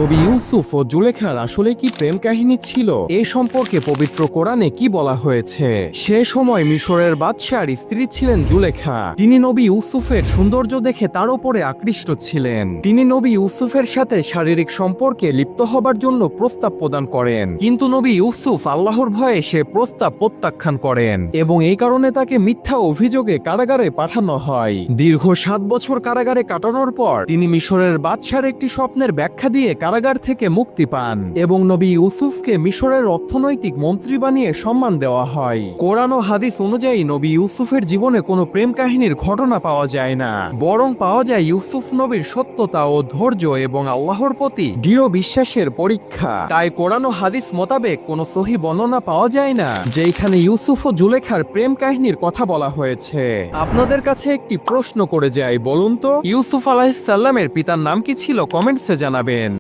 নবী ইউসুফ ও জুলেখার আসলে কি প্রেম কাহিনী ছিল এ সম্পর্কে পবিত্র কোরআনে কি বলা হয়েছে? সে সময় মিশরের বাদশার স্ত্রী ছিলেন জুলেখা। তিনি নবী ইউসুফের সৌন্দর্য দেখে তার উপরে আকৃষ্ট ছিলেন। তিনি নবী ইউসুফের সাথে শারীরিক সম্পর্কে লিপ্ত হবার জন্য প্রস্তাব প্রদান করেন, কিন্তু নবী ইউসুফ আল্লাহর ভয়ে সে প্রস্তাব প্রত্যাখ্যান করেন এবং এই কারণে তাকে মিথ্যা অভিযোগে কারাগারে পাঠানো হয়। দীর্ঘ 7 বছর কারাগারে কাটানোর পর তিনি মিশরের বাদশার একটি স্বপ্নের ব্যাখ্যা দিয়ে কারাগার থেকে মুক্তি পান এবং নবী ইউসুফকে মিশরের অর্থনৈতিক মন্ত্রী বানিয়ে সম্মান দেওয়া হয়। কোরআন ও হাদিস অনুযায়ী নবী ইউসুফের জীবনে কোনো প্রেম কাহিনীর ঘটনা পাওয়া যায় না, বরং পাওয়া যায় ইউসুফ নবীর সত্যতা ও ধৈর্য এবং আল্লাহর প্রতি দৃঢ় বিশ্বাসের পরীক্ষা। তাই কোরআন ও হাদিস মোতাবেক কোনো সহিহ বর্ণনা পাওয়া যায় না যেখানে ইউসুফ ও জুলেখার প্রেম কাহিনীর কথা বলা হয়েছে। আপনাদের কাছে একটি প্রশ্ন করে যাই, বলুন তো ইউসুফ আলাইহিস সালামের পিতার নাম কি ছিল? কমেন্টসে জানাবেন।